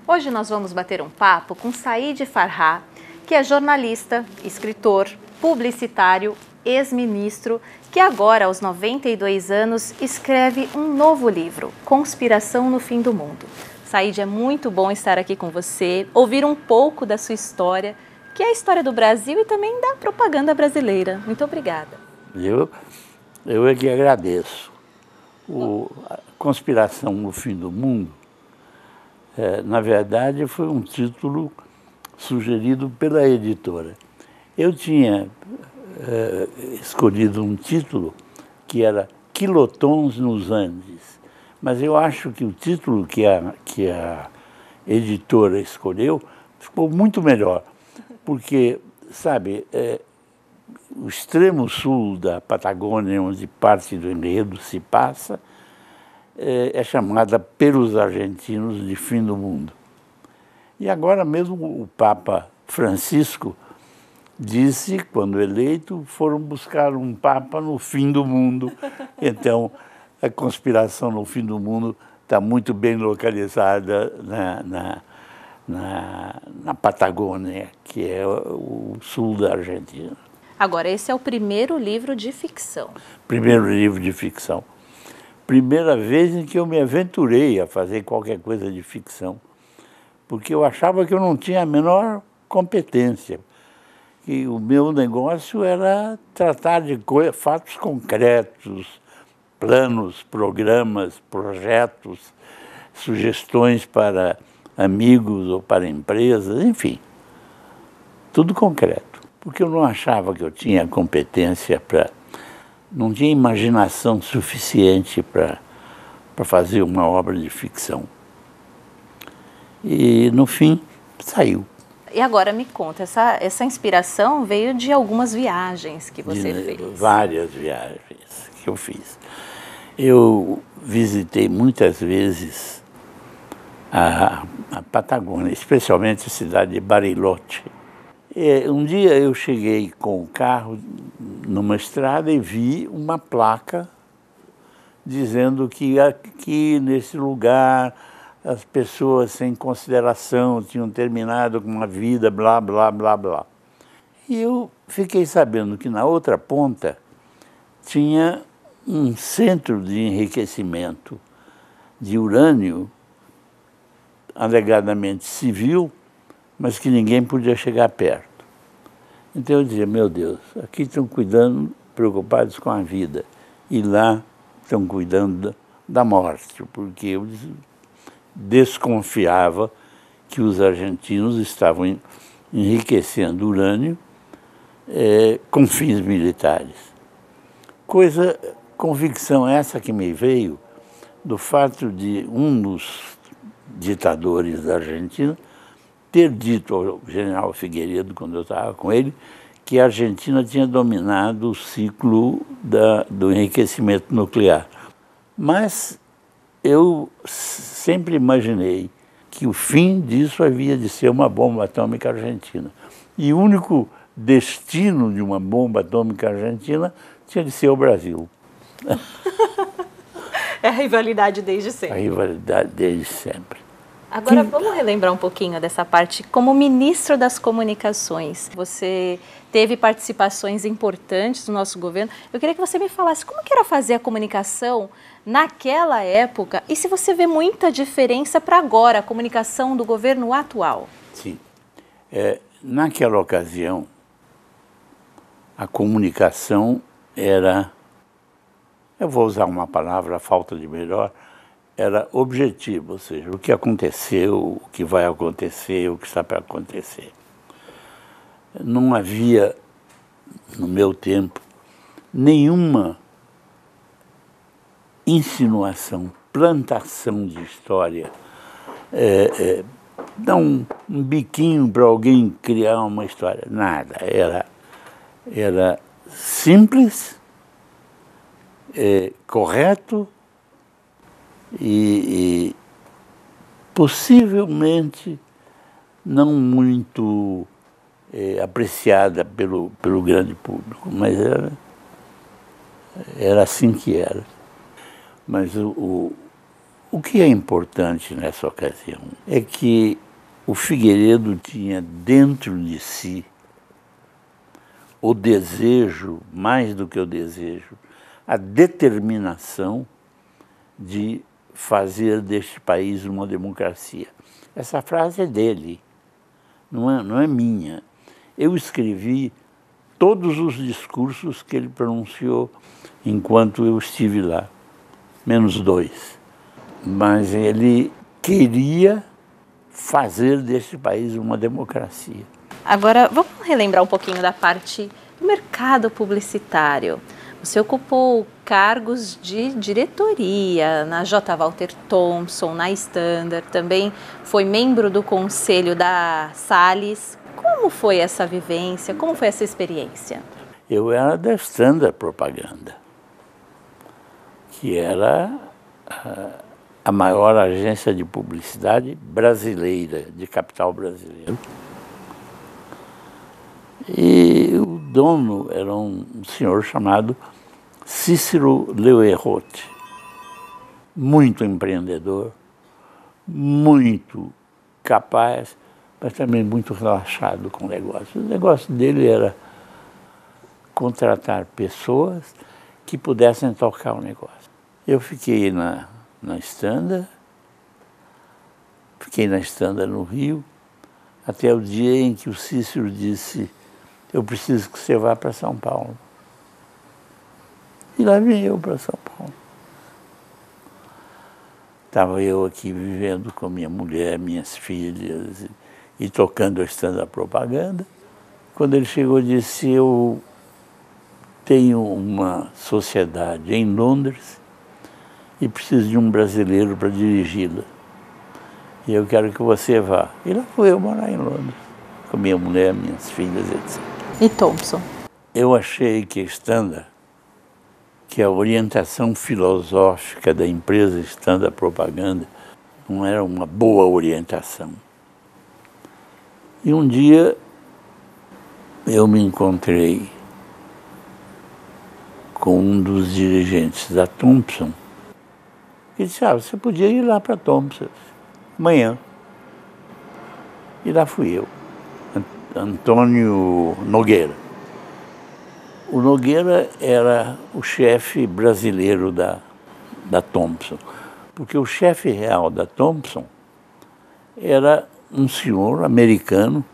Hoje nós vamos bater um papo com Said Farhah, que é jornalista, escritor, publicitário, ex-ministro, que agora, aos 92 anos, escreve um novo livro, Conspiração no Fim do Mundo. Said, é muito bom estar aqui com você, ouvir um pouco da sua história, que é a história do Brasil e também da propaganda brasileira. Muito obrigada. Eu é que agradeço. A Conspiração no Fim do Mundo, na verdade, foi um título sugerido pela editora. Eu tinha escolhido um título que era Quilotons nos Andes, mas eu acho que o título que a editora escolheu ficou muito melhor, porque, sabe, o extremo sul da Patagônia, onde parte do enredo se passa, é chamada pelos argentinos de fim do mundo. E agora mesmo o Papa Francisco disse, quando eleito, foram buscar um Papa no fim do mundo. Então, a conspiração no fim do mundo está muito bem localizada na Patagônia, que é o sul da Argentina. Agora, esse é o primeiro livro de ficção. Primeiro livro de ficção. Primeira vez em que eu me aventurei a fazer qualquer coisa de ficção, porque eu achava que eu não tinha a menor competência. E o meu negócio era tratar de fatos concretos, planos, programas, projetos, sugestões para amigos ou para empresas, enfim, tudo concreto. Porque eu não achava que eu tinha competência não tinha imaginação suficiente para fazer uma obra de ficção. E, no fim, saiu. E agora me conta, essa inspiração veio de algumas viagens que você fez. Várias viagens que eu fiz. Eu visitei muitas vezes a Patagônia, especialmente a cidade de Bariloche. Um dia eu cheguei com o carro numa estrada e vi uma placa dizendo que aqui nesse lugar as pessoas sem consideração tinham terminado com uma vida, blá, blá, blá, blá. E eu fiquei sabendo que na outra ponta tinha um centro de enriquecimento de urânio, alegadamente civil, mas que ninguém podia chegar perto. Então eu dizia, meu Deus, aqui estão cuidando, preocupados com a vida, e lá estão cuidando da morte, porque eu desconfiava que os argentinos estavam enriquecendo urânio com fins militares. Convicção essa que me veio do fato de um dos ditadores da Argentina ter dito ao general Figueiredo, quando eu estava com ele, que a Argentina tinha dominado o ciclo do enriquecimento nuclear. Mas eu sempre imaginei que o fim disso havia de ser uma bomba atômica argentina. E o único destino de uma bomba atômica argentina tinha de ser o Brasil. É a rivalidade desde sempre. A rivalidade desde sempre. Agora, vamos relembrar um pouquinho dessa parte. Como ministro das Comunicações, você teve participações importantes no nosso governo. Eu queria que você me falasse como que era fazer a comunicação naquela época e se você vê muita diferença para agora, a comunicação do governo atual. Sim. Naquela ocasião, a comunicação era, eu vou usar uma palavra, a falta de melhor, era objetivo, ou seja, o que aconteceu, o que vai acontecer, o que está para acontecer. Não havia, no meu tempo, nenhuma insinuação, plantação de história, dar um biquinho para alguém criar uma história, nada. Era simples, correto, e possivelmente não muito apreciada pelo grande público, mas era assim que era. Mas o O que é importante nessa ocasião é que o Figueiredo tinha dentro de si o desejo, mais do que o desejo, a determinação de fazer deste país uma democracia. Essa frase é dele, não é minha. Eu escrevi todos os discursos que ele pronunciou enquanto eu estive lá, menos 2. Mas ele queria fazer deste país uma democracia. Agora, vamos relembrar um pouquinho da parte do mercado publicitário. Você ocupou cargos de diretoria na J. Walter Thompson, na Standard, também foi membro do conselho da Salles. Como foi essa vivência? Como foi essa experiência? Eu era da Standard Propaganda, que era a maior agência de publicidade brasileira, de capital brasileiro. E o dono era um senhor chamado Cícero Leuerroth, muito empreendedor, muito capaz, mas também muito relaxado com o negócio. O negócio dele era contratar pessoas que pudessem tocar o negócio. Eu fiquei na Standard, no Rio, até o dia em que o Cícero disse: eu preciso que você vá para São Paulo. E lá vim eu para São Paulo. Estava eu aqui vivendo com minha mulher, minhas filhas, e tocando a Standard Propaganda. Quando ele chegou, disse: eu tenho uma sociedade em Londres e preciso de um brasileiro para dirigi-la. E eu quero que você vá. E lá fui eu morar em Londres, com minha mulher, minhas filhas, etc. E Thompson? Eu achei que a Standard, que a orientação filosófica da empresa Standard Propaganda não era uma boa orientação. E um dia eu me encontrei com um dos dirigentes da Thompson, que disse: você podia ir lá para a Thompson amanhã. E lá fui eu, Antônio Nogueira. O Nogueira era o chefe brasileiro da Thompson, porque o chefe real da Thompson era um senhor americano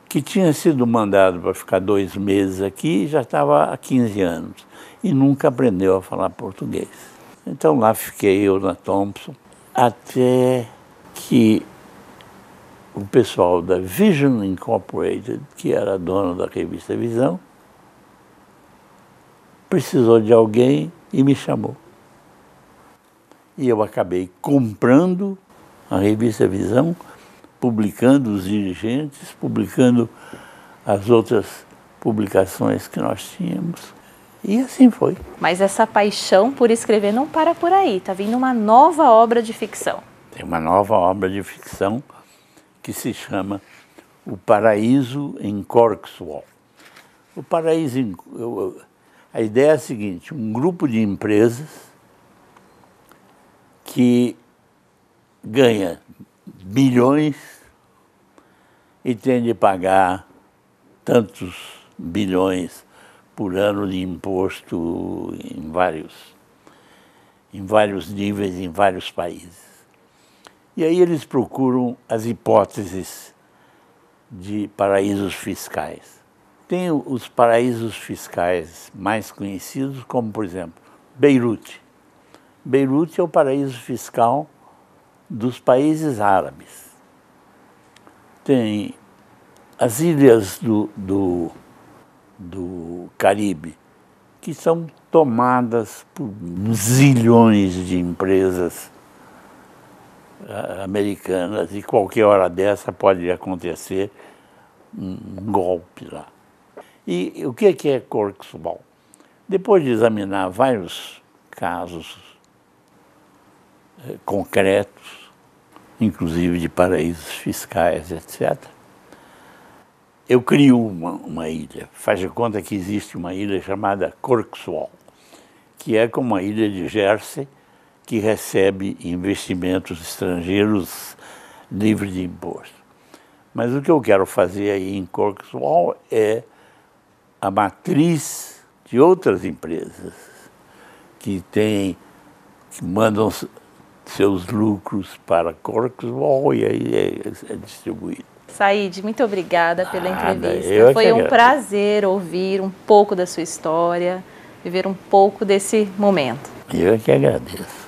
que tinha sido mandado para ficar 2 meses aqui e já estava há 15 anos e nunca aprendeu a falar português. Então lá fiquei eu na Thompson, até que o pessoal da Vision Incorporated, que era dono da revista Visão, precisou de alguém e me chamou. E eu acabei comprando a revista Visão, publicando os dirigentes, publicando as outras publicações que nós tínhamos. E assim foi. Mas essa paixão por escrever não para por aí. Está vindo uma nova obra de ficção. Tem uma nova obra de ficção que se chama O Paraíso em Corkswall. O Paraíso a ideia é a seguinte: um grupo de empresas que ganha bilhões e tem de pagar tantos bilhões por ano de imposto em vários níveis, em vários países. E aí eles procuram as hipóteses de paraísos fiscais. Tem os paraísos fiscais mais conhecidos, como, por exemplo, Beirute. Beirute é o paraíso fiscal dos países árabes. Tem as ilhas do Caribe, que são tomadas por zilhões de empresas americanas, e qualquer hora dessa pode acontecer um golpe lá. E o que é Corkswall? Depois de examinar vários casos concretos, inclusive de paraísos fiscais, etc., eu crio uma ilha. Faz de conta que existe uma ilha chamada Corkswall, que é como a ilha de Jersey, que recebe investimentos estrangeiros livres de imposto. Mas o que eu quero fazer aí em Kirkoswald é a matriz de outras empresas que mandam seus lucros para Kirkoswald e aí é distribuído. Said, muito obrigada pela entrevista. Eu Foi um agradeço. prazer ouvir um pouco da sua história, viver um pouco desse momento. Eu que agradeço.